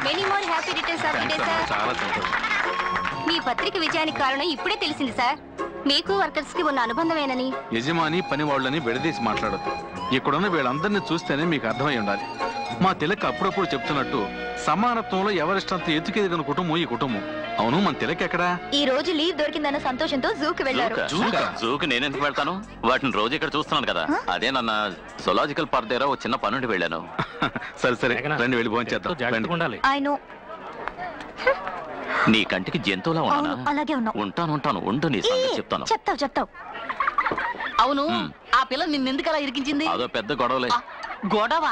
Many more happy returns of the day sir. చాలా సంతోషం. మీ పత్రిక విజయానికి కారణం ఇప్పుడే తెలిసింది సార్. మీకు వర్కర్స్ కి ఉన్న అనుబంధమేనని. యజమాని పని వాళ్ళని విడదీసి మాట్లాడద్దు. ఇక్కడున్న వీళ్ళందరినీ చూస్తేనే మీకు అర్థమై ఉండాలి. మా తిలక్ అప్పుడప్పుడు చెప్తున్నట్టు సమానత్వంలో ఎవరిష్టంత ఎత్తుకెదిగిన కుటుంబం ఈ కుటుంబం. అవును, మన తిలక్ ఎక్కడా? ఈ రోజు లీవ్ దొరికిందన్న సంతోషంతో జూకి వెళ్లారు. జూకి నేనెందుకు వెళ్తాను? వాటిని రోజు ఇక్కడ చూస్తున్నాను కదా. అదే నన్న జూలాజికల్ పార్క్ దగ్గర ఒక చిన్న పనుండి వెళ్ళాను. సరే సరే రండి, వెళ్ళి భోంచేద్దాం. ఆయన నీ కంటికి జంతువులా ఉన్నానా? అలాగే ఉన్నావు. ఉంటాను ఉండు, నీ సంగతి చెప్తాను. చెప్తావు. అవును, ఆ పిల్ల నిన్నెందుకు అలా ఇరికించింది? అదో పెద్ద గొడవలే. గొడవ?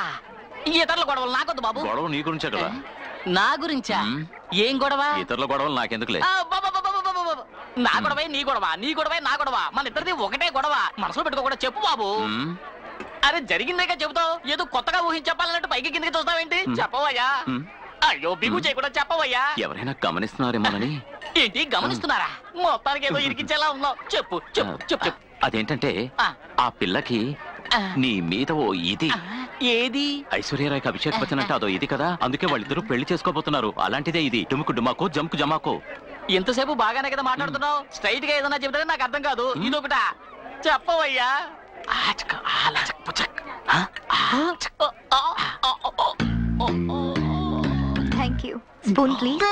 ఇతరుల గొడవలు నాకొద్దు బాబు. గొడవ నీ గురించే కదా. నా గురించా? ఏం గొడవ? ఇతరుల గొడవలు నాకెందుకులే. నా గొడవే నీ గొడవ, నీ గొడవే నా గొడవ, మన ఇద్దరిది ఒకటే గొడవ. మనసులో పెట్టుకోకుండా చెప్పు బాబు. అరే జరిగిందేగా చెబుతావు, ఏదో కొత్తగా ఊహించి చెప్పాలన్నట్టు పైకి కిందకి చూస్తావేంటి? చెప్పవయ్యా. అయ్యో బిగు చేయకుండా చెప్పవయ్యా. ఎవరైనా గమనిస్తున్నారేమోనని. ఏంటి గమనిస్తున్నారా? మొత్తానికి ఏదో ఇరికించేలా ఉన్నావు. చెప్పు చెప్పు చెప్పు చెప్పు. అదేంటంటే ఆ పిల్లకి నీ మీద ఓ ఇది. ఏది? ఐశ్వర్యరాయ్కి అభిషేక్ బచ్చన్ అంటే అదో ఇది కదా. అందుకే వాళ్ళిద్దరూ పెళ్లి చేసుకోబోతున్నారు. అలాంటిదే ఇది. డుముకు డుమాకో జంకు జమాకో. ఎంతసేపు బాగానే కదా మాట్లాడుతున్నావు. స్ట్రైట్ గా ఏదన్నా చెబితే నాకు అర్థం కాదు. ఇదొకట చెప్పవయ్యా. Thank you. Spoon please.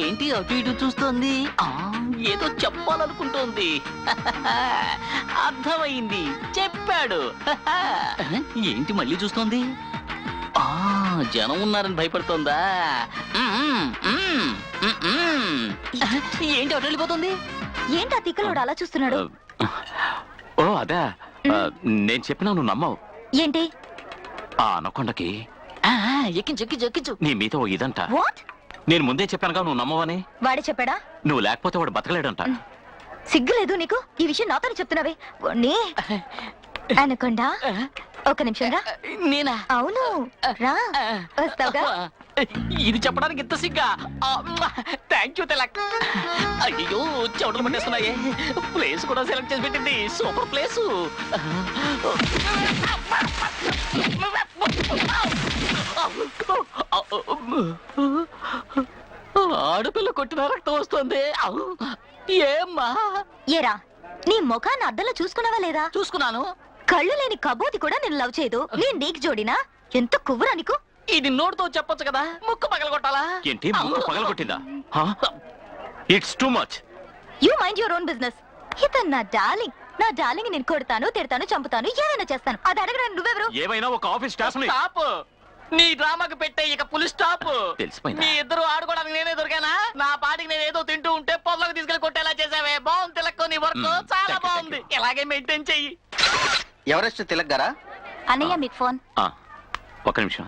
ఏంటి అటు ఇటు చూస్తోంది? ఏదో చెప్పాలనుకుంటోంది. అర్థమైంది, చెప్పాడు. ఏంటి మళ్ళీ చూస్తోంది? జనం ఉన్నారని భయపడుతోందా? ఏంటి అటు వెళ్ళిపోతుంది? ఏంటి ఆ తిక్కలోడు అలా చూస్తున్నాడు? ఓ అదే, నేను చెప్పినా నువ్వు నమ్మవు. ఏంటి? ఆ అనకొండకి ఎక్కించు. నీ మీద ఓ ఇదంట. వాట్? నేను ముందే చెప్పానుగా నువ్వు నమ్మవని. వాడే చెప్పాడా? నువ్వు లేకపోతే వాడు బతకలేడంట. సిగ్గులేదు నీకు? ఈ విషయం నాతో చెప్తున్నావే. అనకొండా, ఒక నిమిషం రా. నేనా? అవును, రా. వస్తావుగా? ఇది చెప్పడానికి ఇంత సిగ్గా? Thank you Tilak. అయ్యో చెవులు పట్టేస్తున్నాయి. ప్లేస్ కూడా సెలెక్ట్ చేసి పెట్టింది. Super place. ఆడపిల్ల కొట్టిన రక్తం వస్తుంది. ఏమ్మా? ఏరా, నీ ముఖాన్ని అద్దంలో చూసుకున్నావా లేదా? చూసుకున్నాను. కళ్ళు లేని కబోతి కూడా నేను లవ్ చేయదు. నేను నీకు జోడినా? ఎంత కువ్వురా నీకు? ఇది నోటితో చెప్పొచ్చు కదా, ముక్కు పగలగొట్టాలా? ఏంటి ముక్కు పగలగొట్టిందా? It's too much. You mind your own business. ఇతను నా డార్లింగ్. నా డార్లింగ్ నేను కొడతాను, తిడతాను, చంపుతాను, ఏమైనా చేస్తాను. అది అడగడానికి నువ్వెవరు? ఏమైనా ఒక ఆఫీస్ స్టాఫ్ ని. స్టాప్. నీ డ్రామాకి పెట్టే ఇక పులి స్టాప్. తెలిసిపోయిందా? మీ ఇద్దరు ఆడుకోవడానికి నేనే దొరికానా? నా పాటికి నేను ఏదో తింటూ ఉంటే పొదలోకి తీసుకెళ్లి కొట్టేలా చేసావే. బాగుంది తిలక్, నీ వర్క్ చాలా బాగుంది. ఇలాగే మెయింటైన్ చెయ్యి. ఎవరెస్ట్ తిలక్ గారా? అన్నయ్య మీకు ఫోన్. ఒక నిమిషం.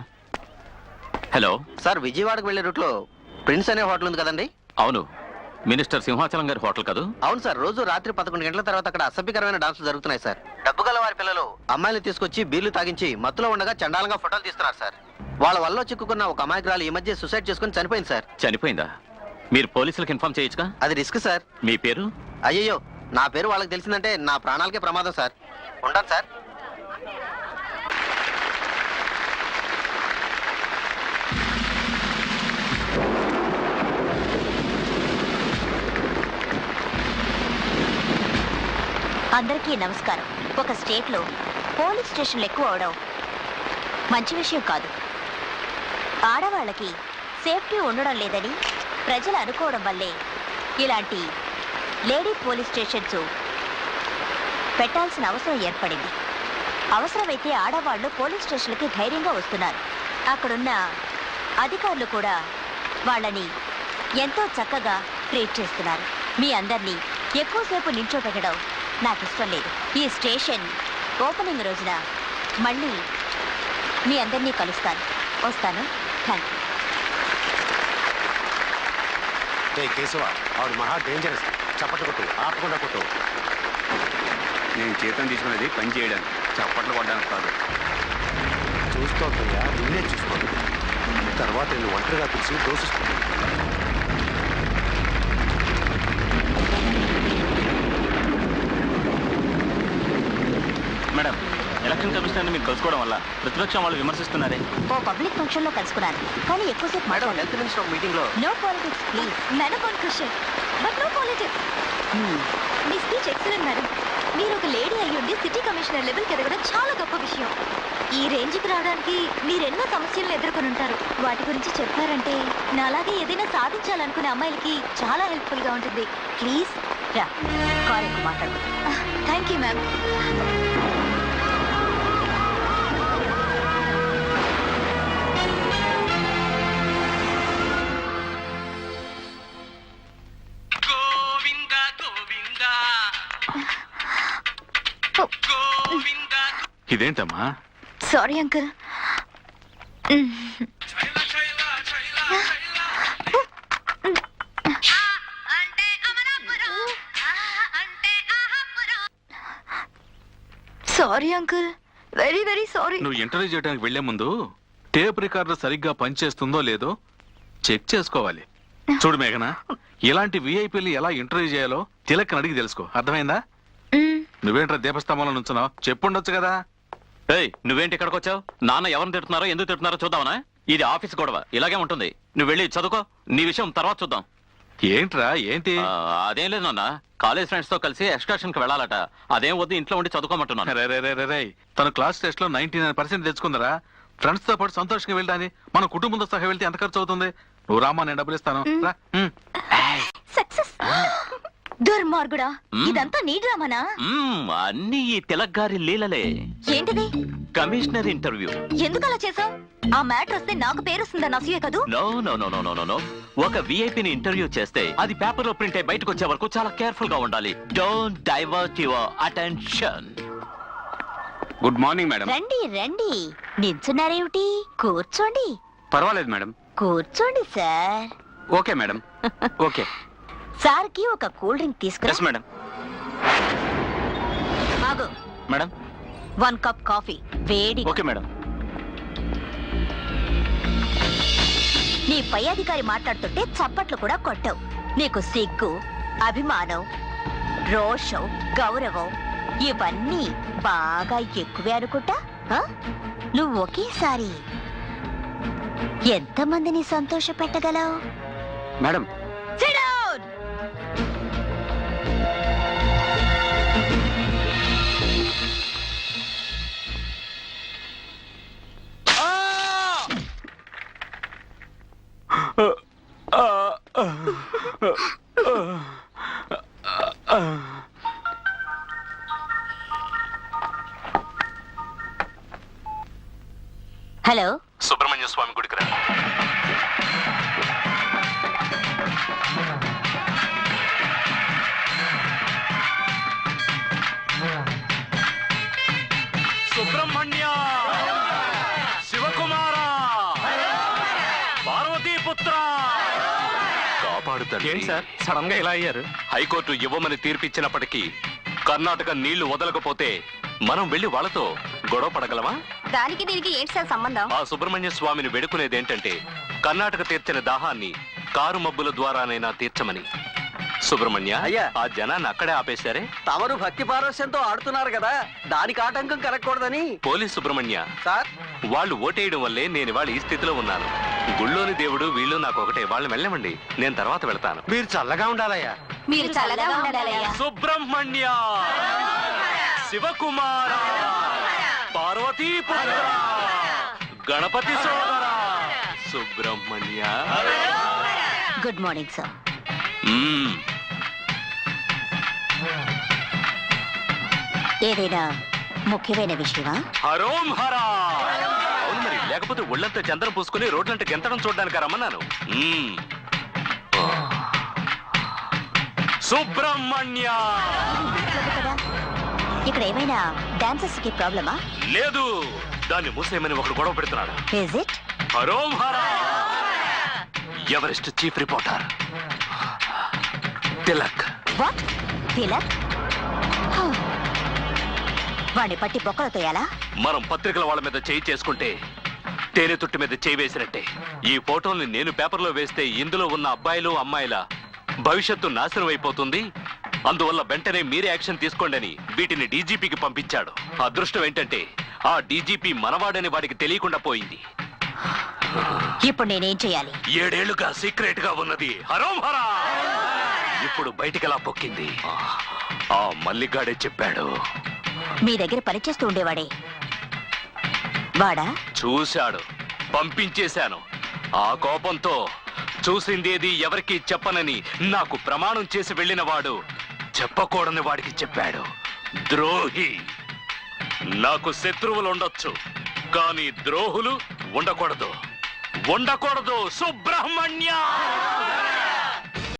హలో సార్, విజయవాడకు వెళ్లే రూట్ లో ప్రిన్స్ అనే హోటల్ ఉంది కదండి? అవును, మినిస్టర్ సింహాచలం గారి హోటల్ కాదు? అవును సార్, రోజు రాత్రి 11 గంటల తర్వాత అక్కడ అసభ్యకరమైన డాన్సులు జరుగుతున్నాయి సార్. డబ్బు గల వారి పిల్లలు అమ్మాయిలు తీసుకొచ్చి బీర్లు తాగించి మత్తులో ఉండగా చండాలంగా ఫోటోలు తీస్తున్నారు సార్. వాళ్ళ వల్ల చిక్కుకున్న ఒక అమాయకురాలు ఈ మధ్య సూసైడ్ చేసుకుని చనిపోయింది సార్. చనిపోయిందా? మీరు పోలీసులకు ఇన్ఫార్మ్ చేయొచ్చుగా? అది రిస్క్ సార్. మీ పేరు? అయ్యయ్యో, నా పేరు వాళ్ళకి తెలిసిందంటే నా ప్రాణాలకే ప్రమాదం సార్. ఉంటాను సార్. అందరికీ నమస్కారం. ఒక స్టేట్లో పోలీస్ స్టేషన్లు ఎక్కువ అవడం మంచి విషయం కాదు. ఆడవాళ్ళకి సేఫ్టీ ఉండడం లేదని ప్రజలు అనుకోవడం వల్లే ఇలాంటి లేడీ పోలీస్ స్టేషన్స్ పెట్టాల్సిన అవసరం ఏర్పడింది. అవసరమైతే ఆడవాళ్లు పోలీస్ స్టేషన్లకి ధైర్యంగా వస్తున్నారు. అక్కడున్న అధికారులు కూడా వాళ్ళని ఎంతో చక్కగా ట్రీట్ చేస్తున్నారు. మీ అందరినీ ఎక్కువసేపు నిల్చోపెట్టడం నాకు ఇష్టం లేదు. ఈ స్టేషన్ ఓపెనింగ్ రోజున మళ్ళీ మీ అందరినీ కలుస్తాను. వస్తాను. Thank you. కేశవ, ఆవిడ మహా డేంజరస్. చప్పట్లు కొట్టు, ఆపకుండా కొట్టు. నేను జీతం తీసుకునేది పని చేయడానికి, చప్పట్లు కొట్టడానికి కాదు. చూస్తోందయ్యా, నిన్నే చూసుకోండి. తర్వాత నేను ఒంటరిగా పిలిచి దోషిస్తాను. మంది మీరు కలుసుకోవడం వల్ల ప్రతిపక్షం వాళ్ళు విమర్శిస్తున్నారే. ఓ పబ్లిక్ ఫంక్షన్ లో కలుసుకున్నాను, కానీ ఎక్కువసేపు మేడం హెల్త్ మినిస్టర్ ఒక మీటింగ్ లో no politics please. Madam on question but no politics. మీ స్పీచ్ ఎక్సలెంట్ మేడం. మీరు ఒక లేడీ అయ్యుండి సిటీ కమిషనర్ లెవెల్కి ఎదగడం చాలా గొప్ప విషయం. ఈ రేంజ్కి రావడానికి మీరెన్నో సమస్యలను ఎదుర్కొని ఉంటారు. వాటి గురించి చెప్పారంటే నాలాగే ఏదైనా సాధించాలనుకునే అమ్మాయిలకి చాలా హెల్ప్ఫుల్ గా ఉంటుంది. ప్లీజ్ రా, కార్ ఎక్కువ మాట్లాడు. Thank you ma'am. ఇదేంటమ్మా? Sorry uncle. Sorry uncle, very very sorry. నువ్వు ఇంటర్వ్యూ చేయడానికి వెళ్లే ముందు టేప్ రికార్డర్ సరిగ్గా పనిచేస్తుందో లేదో చెక్ చేసుకోవాలి. చూడు మేఘన, ఇలాంటి విఐపీలు ఎలా ఇంటర్వ్యూ చేయాలో తిలక్ అడిగి తెలుసుకో. అర్థమైందా? నువ్వేంట్రా దీపస్తంభంలో నుంచున్నావు? చెప్పుండొచ్చు కదా. ఏయ్, నువ్వేంటి ఇక్కడికి వచ్చావు? నాన్న ఎవరిని తిడుతున్నారో ఎందుకు తిడుతున్నారో చూద్దామనా? ఇది ఆఫీస్ గొడవ, ఇలాగే ఉంటుంది. నువ్వు వెళ్ళి చదువుకో, నీ విషయం తర్వాత చూద్దాం. ఏంట్రా ఏంటి? అదేం లేదు నాన్న, కాలేజ్ ఫ్రెండ్స్ తో కలిసి ఎక్స్కర్షన్ కి వెళ్ళాలట. అదేం వద్దు, ఇంట్లో ఉండి చదువుకోమంటున్నాను. రే తను క్లాస్ టెస్ట్ లో 99% తెచ్చుకుందరా. ఫ్రెండ్స్ తో పాటు సంతోషంగా వెళ్ళాని మన కుటుంబంతో సహా వెళ్తే ఎంత ఖర్చు అవుతుంది? నువ్వు రామా, నేను డబ్బులు ఇస్తాను. రా. సక్సెస్. దుర్మార్గుడా, ఇదంతా నీ డ్రామానా? అన్ని ఈ తిలక్ గారి లీలలే. ఏంటిది? Commissioner interview. ఎందుకు అలా చేసావు? ఆ మ్యాటర్ వస్తే నాకు పేరు వస్తుందని అసూయే కదూ? No no no no no no. ఒక విఐపిని ఇంటర్వ్యూ చేస్తే అది పేపర్ లో ప్రింట్ అయి బయటకు వచ్చే వరకు చాలా కేర్ఫుల్ గా ఉండాలి. Don't divert your attention. Good morning madam. రండి రండి. నిల్చున్నారేమిటి? కూర్చోండి. పర్వాలేదు మేడం. కూర్చోండి sir. Okay madam. Okay. Sir కి ఒక కూల్ డ్రింక్ తీసుకురా. Yes madam. ఆగు. మేడం. 1 కప్ కాఫీ వేడి. Okay madam. నీ పై అధికారి మాట్లాడుతుంటే చప్పట్లు కూడా కొట్టవు. నీకు సిగ్గు, అభిమానం, రోషం, గౌరవం ఇవన్నీ బాగా ఎక్కువే అనుకుంటా. ఆ? నువ్వు ఒకేసారి ఎంతమందిని సంతోష పెట్టగలవు? Madam. Sit down! Hello, Subrahmanya Swamy గుడికి రా. సుబ్రహ్మణ్య, శివకుమార, పార్వతీపుత్ర, కాపాడుతాడు. ఏంటి సార్ సడన్ గా ఇలా అయ్యారు? హైకోర్టు ఇవ్వమని తీర్పిచ్చినప్పటికీ కర్ణాటక నీళ్లు వదలకపోతే మనం వెళ్లి వాళ్ళతో గొడవ పడగలమా? దానికి దీనికి ఏంటి సార్ సంబంధం? ఆ సుబ్రహ్మణ్య స్వామిని వేడుకునేది ఏంటంటే కర్ణాటక తీర్చిన దాహాన్ని కారు మబ్బుల ద్వారానైనా తీర్చమని. సుబ్రహ్మణ్య, అయ్యా. ఆ జనాన్ని అక్కడే ఆపేశారే. తమరు భక్తి పారవశ్యంతో ఆడుతున్నారు కదా, దానికి ఆటంకం కలగకూడదని. పోలీస్ సుబ్రహ్మణ్య, సార్ వాళ్ళు ఓటేయడం వల్లే నేను ఇవాళ ఈ స్థితిలో ఉన్నాను. గుళ్ళోని దేవుడు వీళ్ళు నాకు ఒకటే. వాళ్ళు వెళ్ళమండి, నేను తర్వాత వెళ్తాను. మీరు చల్లగా ఉండాలయ్యా. మీరు చల్లగా ఉండాలయ్యా. సుబ్రహ్మణ్య, శివకుమార, పార్వతీపుత్ర, గణపతి సోదర, సుబ్రహ్మణ్య. Good morning sir. ఏదైనా ముఖ్యమైన విషయమా? హరోం హరా. అవును మరి, లేకపోతే ఒళ్ళంతా చందనం పూసుకుని రోడ్లంటే గెంతడం చూడడానికి రమ్మన్నాను. సుబ్రహ్మణ్య. కదా, ఇక్కడ ఏమైనా డాన్సర్స్ కి ప్రాబ్లమా? లేదు, దాన్ని మూసేయమని ఒకడు గొడవ పెడుతున్నాడు. Is it? హరోం హరా. Everest chief reporter Tilak. What? Tilak? వాడిని పట్టి బొక్కలు తోయాలా? మనం పత్రికల వాళ్ళ మీద చేయి చేసుకుంటే తేనె తుట్టి మీద చేయి వేసినట్టే. ఈ ఫోటోల్ని నేను పేపర్లో వేస్తే ఇందులో ఉన్న అబ్బాయిలు అమ్మాయిల భవిష్యత్తు నాశనం అయిపోతుంది. అందువల్ల వెంటనే మీరే యాక్షన్ తీసుకోండి అని వీటిని డీజీపీకి పంపించాడు. అదృష్టం ఏంటంటే ఆ డీజీపీ మనవాడని వాడికి తెలియకుండా పోయింది. ఇప్పుడు నేనేం చేయాలి? 7 ఏళ్లుగా సీక్రెట్ గా ఉన్నది హరోం హరా ఇప్పుడు బయటికెలా పొక్కింది. ఆ మల్లిగాడే చెప్పాడు. మీ దగ్గర పనిచేస్తూ ఉండేవాడే వాడా? చూశాడు, పంపించేశాను. ఆ కోపంతో చూసిందేది ఎవరికి చెప్పనని నాకు ప్రమాణం చేసి వెళ్ళిన వాడు చెప్పకూడని వాడికి చెప్పాడు. ద్రోహి. నాకు శత్రువులు ఉండొచ్చు, కానీ ద్రోహులు ఉండకూడదు. సుబ్రహ్మణ్య.